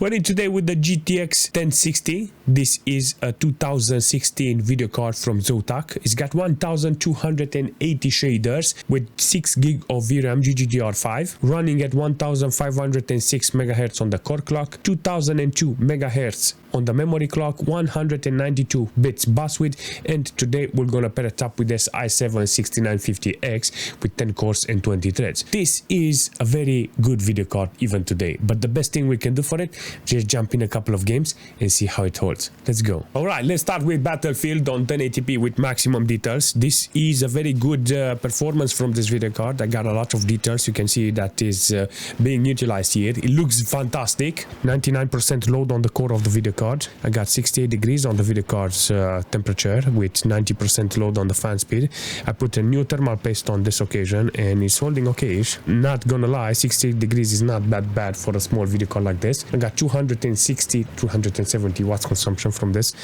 Running today with the GTX 1060. This is a 2016 video card from ZOTAC. It's got 1280 shaders with 6 gig of VRAM GDDR5, running at 1506 MHz on the core clock, 2002 MHz on the memory clock, 192 bits bus width, and today we're gonna pair it up with this i7-6950X with 10 cores and 20 threads. This is a very good video card even today, but the best thing we can do for it, just jump in a couple of games and see how it holds. Let's go. All right, let's start with Battlefield on 1080p with maximum details. This is a very good performance from this video card. I got a lot of details. You can see that is being utilized here. It looks fantastic. 99% load on the core of the video card. I got 68 degrees on the video card's temperature with 90% load on the fan speed. I put a new thermal paste on this occasion and it's holding okay-ish. Not gonna lie, 68 degrees is not that bad for a small video card like this. I got 260 270 watts consumption from this.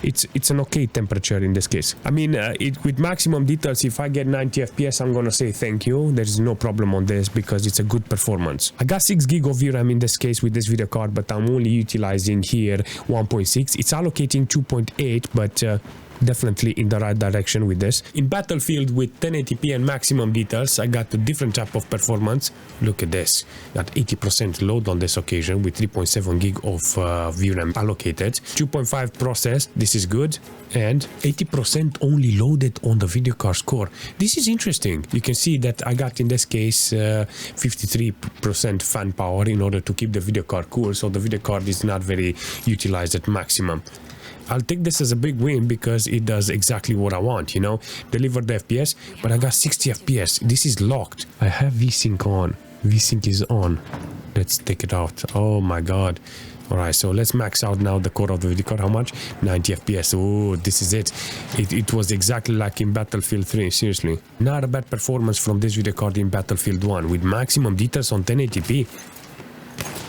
It's an okay temperature in this case. I mean, with maximum details, if I get 90 FPS, I'm gonna say thank you. There is no problem on this because it's a good performance. I got 6 gig of VRAM in this case with this video card, but I'm only utilizing here 1.6. It's allocating 2.8, but definitely in the right direction with this. In Battlefield with 1080p and maximum details, I got a different type of performance. Look at this. Got 80% load on this occasion with 3.7 gig of VRAM allocated. 2.5 processed. This is good. And 80% only loaded on the video card's core. This is interesting. You can see that I got in this case 53% fan power in order to keep the video card cool. So the video card is not very utilized at maximum. I'll take this as a big win because it does exactly what I want, you know, deliver the FPS, but I got 60 FPS. This is locked. I have VSync on. VSync is on. Let's take it out. Oh my God. All right, so let's max out now the core of the video card. How much? 90 FPS. Oh, this is it. It was exactly like in Battlefield 3, seriously. Not a bad performance from this video card in Battlefield 1 with maximum details on 1080p.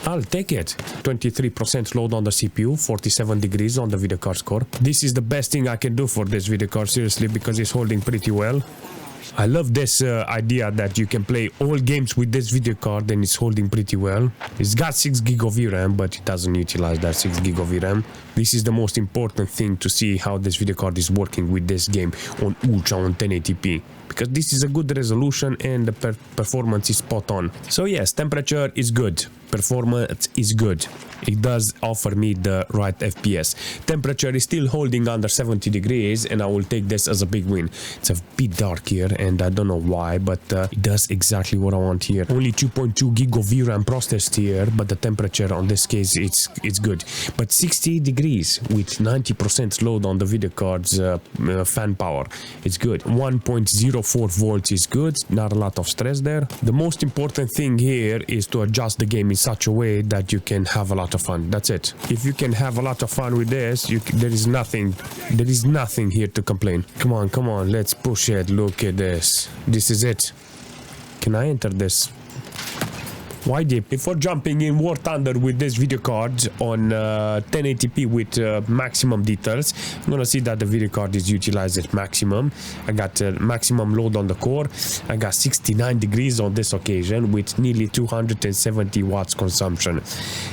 I'll take it. 23% load on the CPU, 47 degrees on the video card's core. This is the best thing I can do for this video card, seriously, because it's holding pretty well. I love this idea that you can play all games with this video card and it's holding pretty well. It's got 6 gig of VRAM, but it doesn't utilize that 6 gig of VRAM. This is the most important thing to see how this video card is working with this game on Ultra on 1080p. Because this is a good resolution and the performance is spot on. So yes, temperature is good. Performance is good. It does offer me the right FPS. Temperature is still holding under 70 degrees and I will take this as a big win. It's a bit dark here and I don't know why, but it does exactly what I want here. Only 2.2 gig of VRAM processed here, but the temperature on this case it's good. But 60 degrees with 90% load on the video card's fan power. It's good. 1.04 volts is good. Not a lot of stress there. The most important thing here is to adjust the game in such a way that you can have a lot of fun. That's it. If you can have a lot of fun with this, there is nothing here to complain. Come on, let's push it. Look at this. This is it. Can I enter this? Why deep? Before jumping in War Thunder with this video card on 1080p with maximum details, I'm gonna see that the video card is utilized at maximum. I got maximum load on the core. I got 69 degrees on this occasion with nearly 270 watts consumption.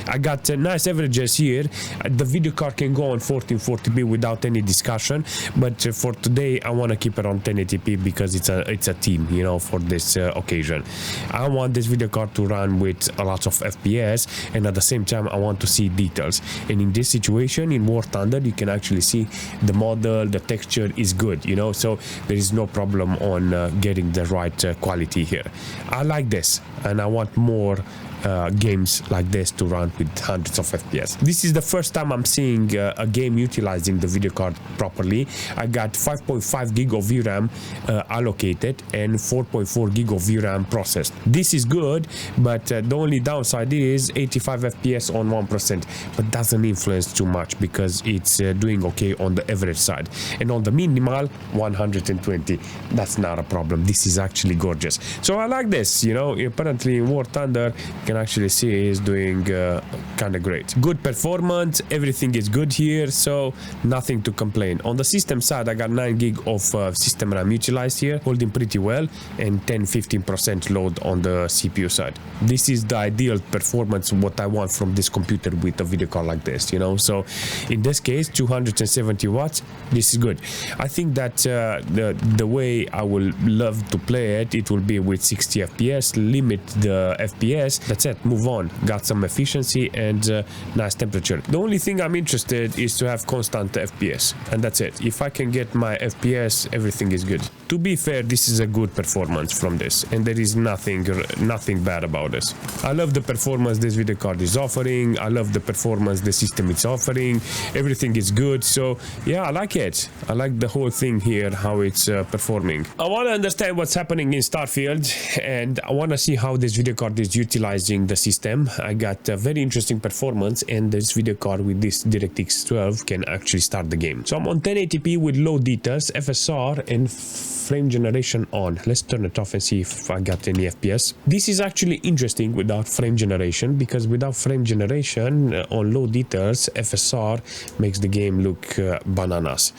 I got nice averages here. The video card can go on 1440p without any discussion, but for today I want to keep it on 1080p because it's a team, you know, for this occasion. I want this video card to run with a lot of FPS and at the same time I want to see details, and in this situation in War Thunder you can actually see the model, the texture is good, you know, so there is no problem on getting the right quality here. I like this and I want more games like this to run with hundreds of FPS. This is the first time I'm seeing a game utilizing the video card properly. I got 5.5 gig of VRAM allocated and 4.4 gig of VRAM processed. This is good, but the only downside is 85 FPS on 1%, but doesn't influence too much because it's doing okay on the average side. And on the minimal, 120. That's not a problem. This is actually gorgeous. So I like this, you know. Apparently in War Thunder can actually see is doing kind of great. Good performance, everything is good here, so nothing to complain. On the system side, I got 9 gig of system RAM utilized here, holding pretty well, and 10-15% load on the CPU side. This is the ideal performance, what I want from this computer with a video card like this, you know. So in this case, 270 watts, this is good. I think that the way I will love to play it, it will be with 60 FPS, limit the FPS, that's it, move on. Got some efficiency and nice temperature. The only thing I'm interested is to have constant FPS, and that's it. If I can get my FPS, everything is good. To be fair, this is a good performance from this, and there is nothing bad about this. I love the performance this video card is offering. I love the performance the system is offering. Everything is good, so yeah, I like it. I like the whole thing here, how it's performing. I want to understand what's happening in Starfield, and I want to see how this video card is utilizing the system. I got a very interesting performance, and this video card with this DirectX 12 can actually start the game. So I'm on 1080p with low details, FSR, and frame generation on. Let's turn it off and see if I got any FPS. This is actually interesting without frame generation, because without frame generation on low details, FSR makes the game look bananas.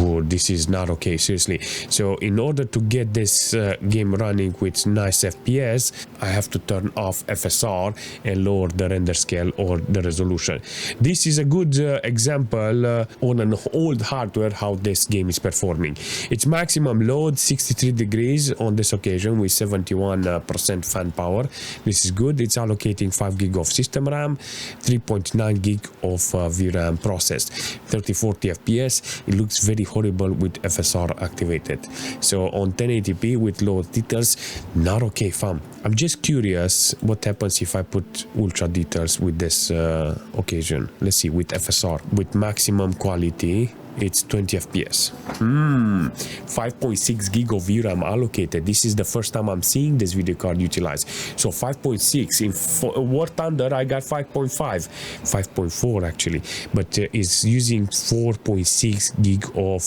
Ooh, this is not okay, seriously. So in order to get this game running with nice FPS, I have to turn off FSR and lower the render scale or the resolution. This is a good example on an old hardware how this game is performing. Its maximum load 63 degrees on this occasion with 71% fan power. This is good. It's allocating 5 gig of system RAM, 3.9 gig of VRAM processed, 30-40 FPS. It looks very horrible with FSR activated. So on 1080p with low details, not okay, fam. I'm just curious what happens if I put ultra details with this occasion. Let's see, with FSR, with maximum quality, it's 20 FPS. 5.6 gig of VRAM allocated. This is the first time I'm seeing this video card utilized. So 5.6 in War Thunder, I got 5.5, 5.4 actually, but it's using 4.6 gig of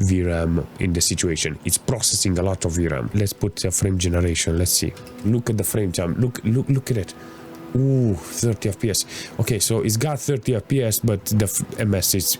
VRAM in the situation. It's processing a lot of VRAM. Let's put frame generation. Let's see. Look at the frame time. Look at it. Ooh, 30 FPS. Okay, so it's got 30 FPS, but the MS is.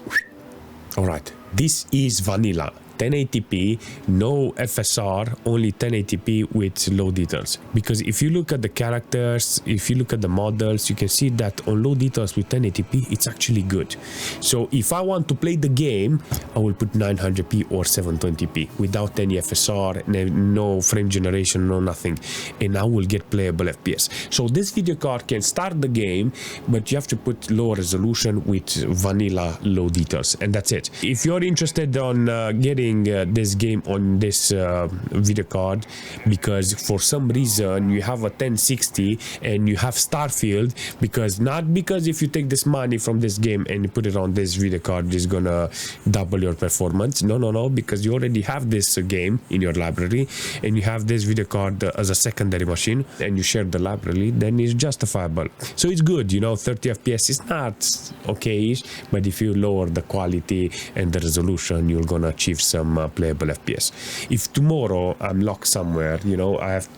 All right, this is vanilla. 1080p, no FSR, only 1080p with low details. Because if you look at the characters, if you look at the models, you can see that on low details with 1080p, it's actually good. So if I want to play the game, I will put 900p or 720p without any FSR, no frame generation, no nothing, and I will get playable FPS. So this video card can start the game, but you have to put low resolution with vanilla low details, and that's it. If you're interested on getting this game on this video card, because for some reason you have a 1060 and you have Starfield, because if you take this money from this game and you put it on this video card is gonna double your performance. No, because you already have this game in your library and you have this video card as a secondary machine and you share the library, then it's justifiable. So it's good, you know. 30 FPS is not okay-ish, but if you lower the quality and the resolution, you're gonna achieve some playable FPS. If tomorrow I'm locked somewhere, you know, I have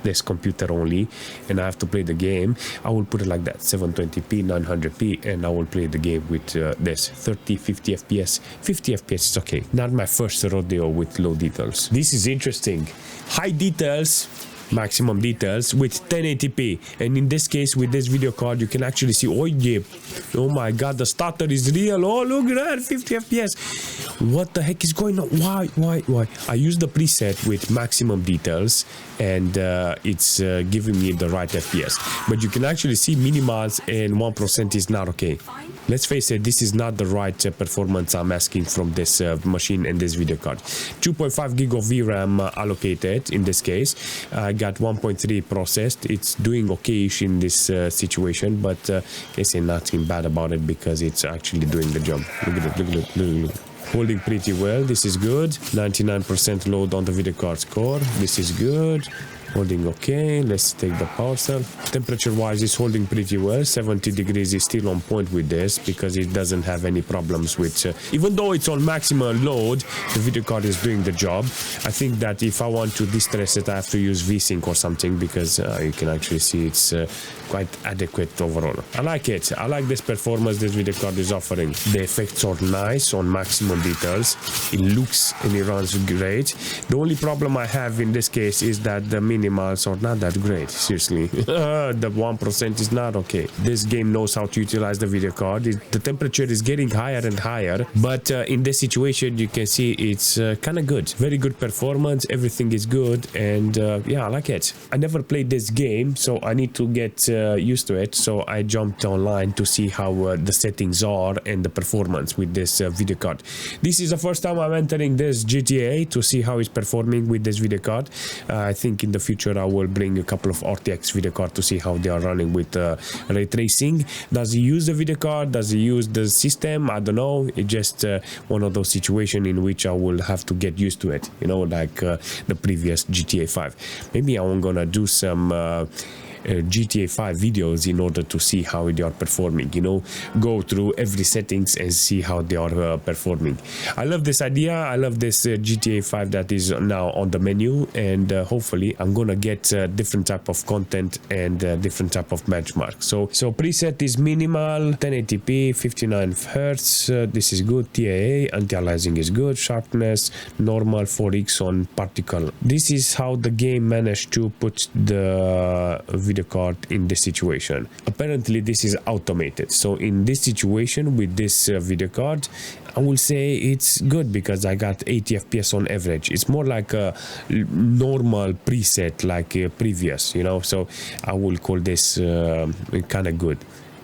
this computer only and I have to play the game, I will put it like that, 720p, 900p, and I will play the game with this 30-50 FPS. 50 FPS is okay. Not my first rodeo with low details. This is interesting. High details, maximum details with 1080p, and in this case with this video card you can actually see, oh yeah, oh my god, the stutter is real. Oh look at that, 50 FPS. What the heck is going on? Why I use the preset with maximum details and it's giving me the right FPS, but you can actually see minimals and 1% is not okay. Let's face it, this is not the right performance I'm asking from this machine and this video card. 2.5 gig of VRAM allocated in this case. I got 1.3 processed. It's doing okay-ish in this situation, but can't say nothing bad about it because it's actually doing the job. Look at it, look. Holding pretty well. This is good. 99% load on the video card's core. This is good. Holding okay. Let's take the power cell. Temperature wise is holding pretty well. 70 degrees is still on point with this because it doesn't have any problems with even though it's on maximum load, the video card is doing the job. I think that if I want to distress it, I have to use VSync or something because you can actually see it's quite adequate overall. I like it. I like this performance this video card is offering. The effects are nice on maximum details. It looks and it runs great. The only problem I have in this case is that the minimals are not that great. Seriously, the 1% is not okay. This game knows how to utilize the video card. The temperature is getting higher and higher, but in this situation you can see it's kind of good. Very good performance. Everything is good, and yeah, I like it. I never played this game, so I need to get used to it. So I jumped online to see how the settings are and the performance with this video card. This is the first time I'm entering this GTA to see how it's performing with this video card. I think in the future I will bring a couple of RTX video card to see how they are running with ray tracing. Does he use the video card? Does he use the system? I don't know. It's just one of those situations in which I will have to get used to it, you know, like the previous GTA 5. Maybe I'm gonna do some GTA 5 videos in order to see how they are performing, you know, go through every settings and see how they are performing. I love this idea. I love this GTA 5 that is now on the menu, and hopefully I'm gonna get different type of content and different type of benchmark. So preset is minimal, 1080p, 59 Hz. This is good. TAA, anti-aliasing is good. Sharpness, normal, 4x on particle. This is how the game managed to put the video card in this situation. Apparently this is automated, so in this situation with this video card I will say it's good because I got 80 FPS on average. It's more like a normal preset like previous, you know, so I will call this kind of good.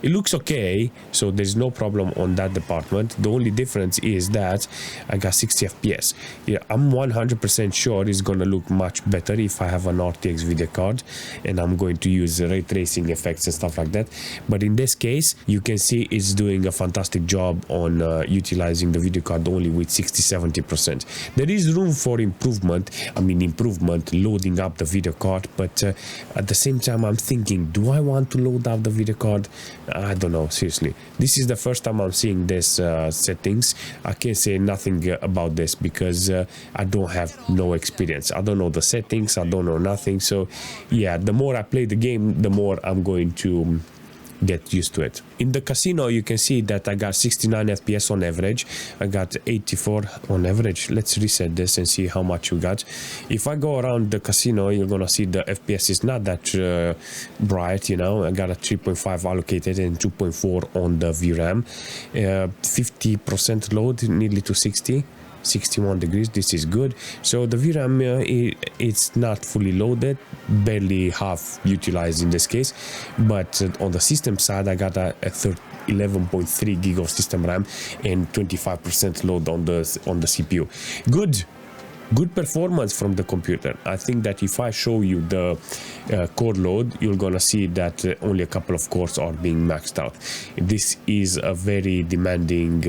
It looks okay, so there's no problem on that department. The only difference is that I got 60 FPS. Yeah, I'm 100% sure it's gonna look much better if I have an RTX video card and I'm going to use ray tracing effects and stuff like that. But in this case, you can see it's doing a fantastic job on utilizing the video card only with 60-70%. There is room for improvement. I mean, improvement loading up the video card, but at the same time, I'm thinking, do I want to load up the video card? I don't know, seriously. This is the first time I'm seeing this settings. I can't say nothing about this because I don't have no experience. I don't know the settings, I don't know nothing. So yeah, the more I play the game, the more I'm going to get used to it. In the casino, you can see that I got 69 FPS on average. I got 84 on average. Let's reset this and see how much you got. If I go around the casino, you're gonna see the FPS is not that bright, you know. I got a 3.5 allocated and 2.4 on the VRAM. 50% load, nearly to 60. 61 degrees. This is good. So the VRAM it's not fully loaded, barely half utilized in this case, but on the system side I got a 11.3 gig of system RAM and 25% load on the CPU. Good performance from the computer. I think that if I show you the core load, you're gonna see that only a couple of cores are being maxed out. This is a very demanding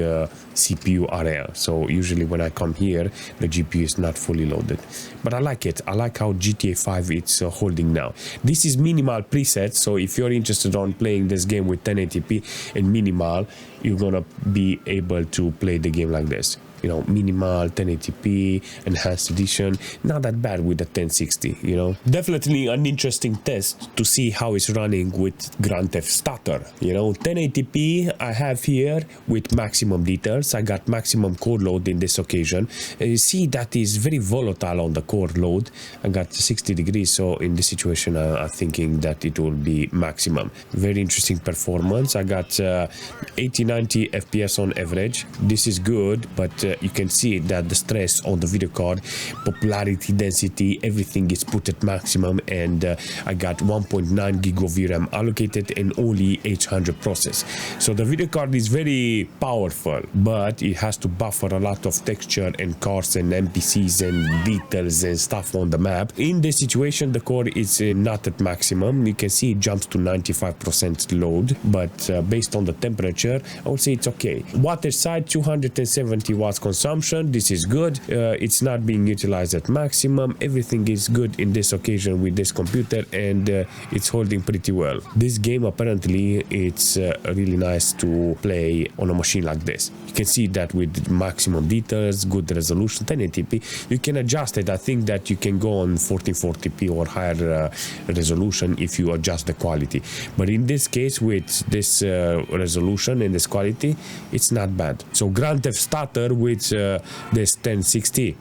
CPU area, so usually when I come here the GPU is not fully loaded, but I like it. I like how GTA 5 it's holding now. This is minimal preset, so if you're interested on playing this game with 1080p and minimal, you're gonna be able to play the game like this. You know, minimal, 1080p, enhanced edition, not that bad with the 1060, you know. Definitely an interesting test to see how it's running with Grand Theft Stutter, you know. 1080p I have here with maximum details. I got maximum core load in this occasion. You see that is very volatile on the core load. I got 60 degrees, so in this situation I'm thinking that it will be maximum. Very interesting performance. I got 80-90 FPS on average. This is good, but you can see that the stress on the video card, popularity, density, everything is put at maximum, and I got 1.9 gig of VRAM allocated and only 800 process. So the video card is very powerful, but it has to buffer a lot of texture and cars and NPCs and details and stuff on the map. In this situation, the core is not at maximum. You can see it jumps to 95% load, but based on the temperature, I would say it's okay. Water side, 270 watts consumption, this is good. It's not being utilized at maximum. Everything is good in this occasion with this computer, and it's holding pretty well. This game apparently it's really nice to play on a machine like this. You can see that with maximum details, good resolution, 1080p. You can adjust it. I think that you can go on 1440p or higher resolution if you adjust the quality. But in this case, with this resolution and this quality, it's not bad. So Grand Theft Starter with this 1060,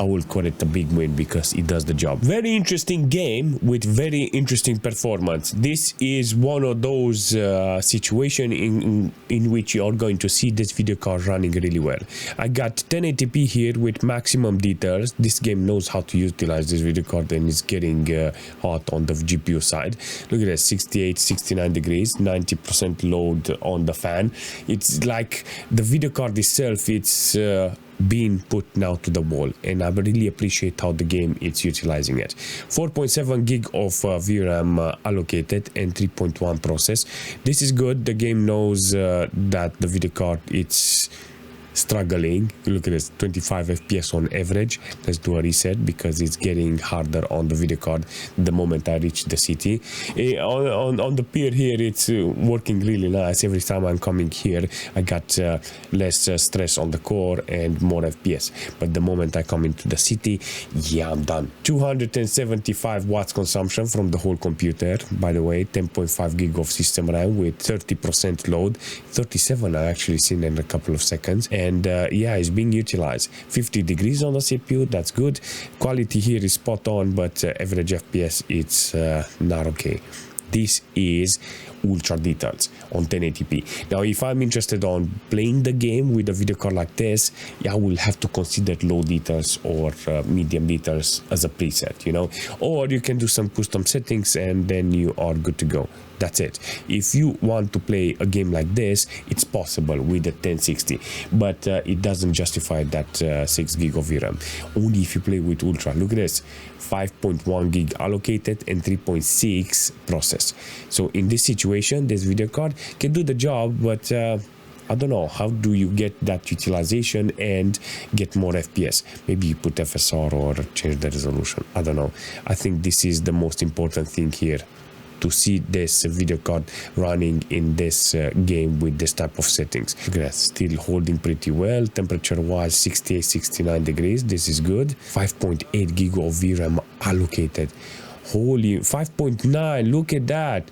I will call it a big win because it does the job. Very interesting game with very interesting performance. This is one of those situations in which you are going to see this video card running really well. I got 1080p here with maximum details. This game knows how to utilize this video card, and it's getting hot on the GPU side. Look at this, 68, 69 degrees, 90% load on the fan. It's like the video card itself, it's being put now to the wall, and I really appreciate how the game is utilizing it. 4.7 gig of VRAM allocated and 3.1 process. This is good. The game knows that the video card it's struggling. Look at this, 25 FPS on average. Let's do a reset because it's getting harder on the video card the moment I reach the city. On the pier here, it's working really nice. Every time I'm coming here, I got less stress on the core and more FPS. But the moment I come into the city, yeah, I'm done. 275 watts consumption from the whole computer. By the way, 10.5 gig of system RAM with 30% load. 37 I actually seen in a couple of seconds. And yeah, it's being utilized. 50 degrees on the CPU, that's good. Quality here is spot on, but average FPS it's not okay. This is ultra details on 1080p. Now, if I'm interested on playing the game with a video card like this, yeah, I will have to consider low details or medium details as a preset, you know, or you can do some custom settings and then you are good to go. That's it. If you want to play a game like this, it's possible with the 1060, but it doesn't justify that 6 gig of VRAM. Only if you play with ultra. Look at this, 5.1 gig allocated and 3.6 process. So in this situation, this video card can do the job, but I don't know, how do you get that utilization and get more FPS? Maybe you put FSR or change the resolution. I don't know. I think this is the most important thing here, to see this video card running in this game with this type of settings. Look at that, still holding pretty well. Temperature wise, 68, 69 degrees. This is good. 5.8 gig of VRAM allocated. Holy, 5.9, look at that.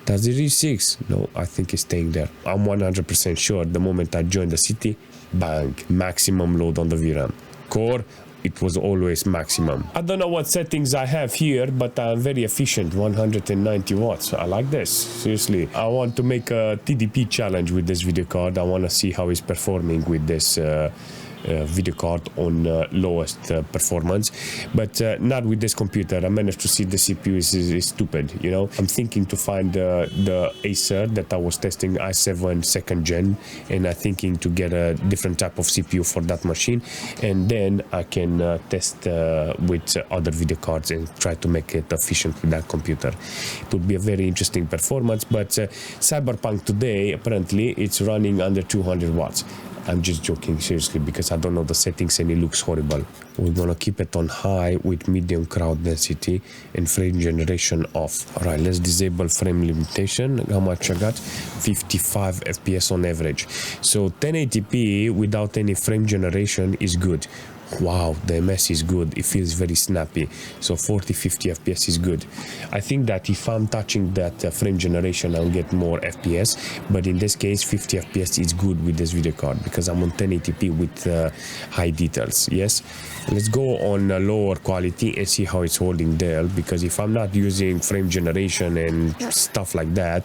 Does it reach 6? No, I think it's staying there. I'm 100% sure the moment I join the city, bang, maximum load on the VRAM. Core, it was always maximum. I don't know what settings I have here, but I'm very efficient, 190 watts. I like this, seriously. I want to make a TDP challenge with this video card. I want to see how it's performing with this video card on lowest performance, but not with this computer. I managed to see the CPU is stupid, you know. I'm thinking to find the Acer that I was testing, i7 2nd gen, and I'm thinking to get a different type of CPU for that machine, and then I can test with other video cards and try to make it efficient with that computer. It would be a very interesting performance, but Cyberpunk today, apparently it's running under 200 watts. I'm just joking, seriously, because I don't know the settings and it looks horrible. We're gonna keep it on high with medium crowd density and frame generation off. All right, let's disable frame limitation. How much I got? 55 FPS on average. So 1080p without any frame generation is good. Wow, the MS is good. It feels very snappy. So 40-50 FPS is good. I think that if I'm touching that frame generation, I'll get more FPS. But in this case, 50 FPS is good with this video card because I'm on 1080p with high details. Yes. Let's go on lower quality and see how it's holding there, because if I'm not using frame generation and stuff like that,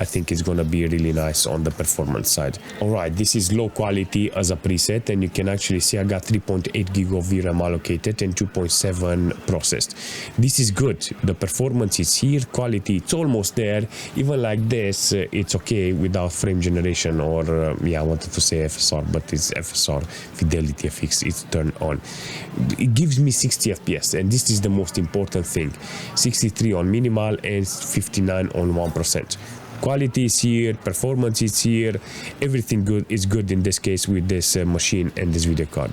I think it's gonna be really nice on the performance side. All right, this is low quality as a preset, and you can actually see I got 3.8 gig of VRAM allocated and 2.7 processed. This is good. The performance is here, quality it's almost there. Even like this, it's okay without frame generation, or yeah, I wanted to say FSR, but it's FSR, Fidelity FX, it's turned on. It gives me 60 FPS, and this is the most important thing. 63 on minimal and 59 on 1%. Quality is here, performance is here, everything good is good in this case with this machine and this video card.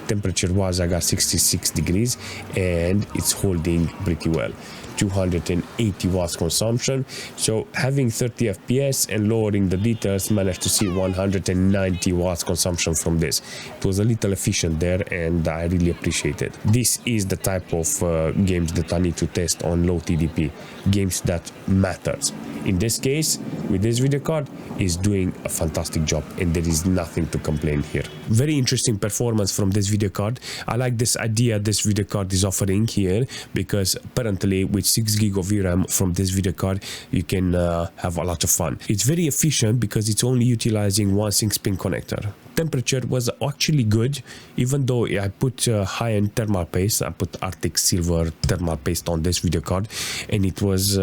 Temperature was, I got 66 degrees and it's holding pretty well. 280 watts consumption, so having 30 fps and lowering the details, managed to see 190 watts consumption from this. It was a little efficient there and I really appreciate it. This is the type of games that I need to test on low TDP, games that matters. In this case, with this video card, is doing a fantastic job and there is nothing to complain here. Very interesting performance from this video card. I like this idea this video card is offering here, because apparently with 6 gig of VRAM from this video card you can have a lot of fun. It's very efficient because it's only utilizing one 6-pin connector. Temperature was actually good, even though I put high-end thermal paste. I put Arctic Silver thermal paste on this video card and it was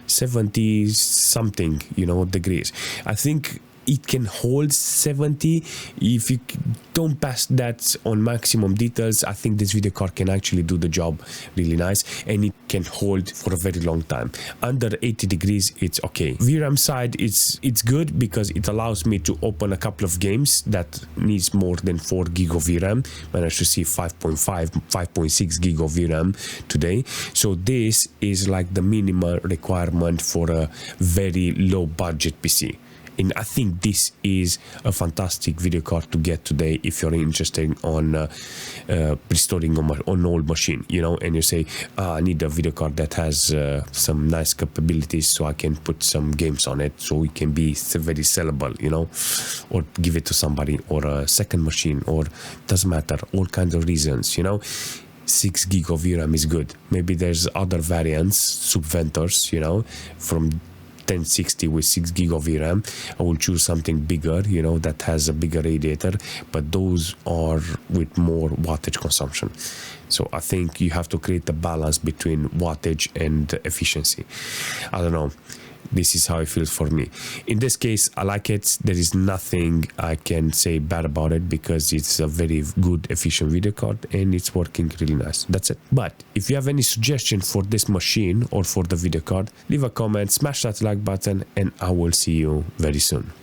70 something, you know, degrees. I think it can hold 70. If you don't pass that on maximum details, I think this video card can actually do the job really nice and it can hold for a very long time. Under 80 degrees it's okay. VRAM side, it's good because it allows me to open a couple of games that needs more than 4 gig of VRAM. Managed to see 5.6 gig of VRAM today, so this is like the minimal requirement for a very low budget PC. And I think this is a fantastic video card to get today if you're interested on restoring an old machine, you know, and you say, I need a video card that has some nice capabilities so I can put some games on it so it can be very sellable, you know, or give it to somebody, or a second machine, or doesn't matter, all kinds of reasons, you know. 6 gig of VRAM is good. Maybe there's other variants, subventors, you know, from 1060 with 6 gig of VRAM. I will choose something bigger, you know, that has a bigger radiator, but those are with more wattage consumption. So I think you have to create a balance between wattage and efficiency. I don't know. This is how it feels for me. In this case, I like it. There is nothing I can say bad about it because it's a very good, efficient video card and it's working really nice. That's it. But if you have any suggestion for this machine or for the video card, leave a comment, smash that like button, and I will see you very soon.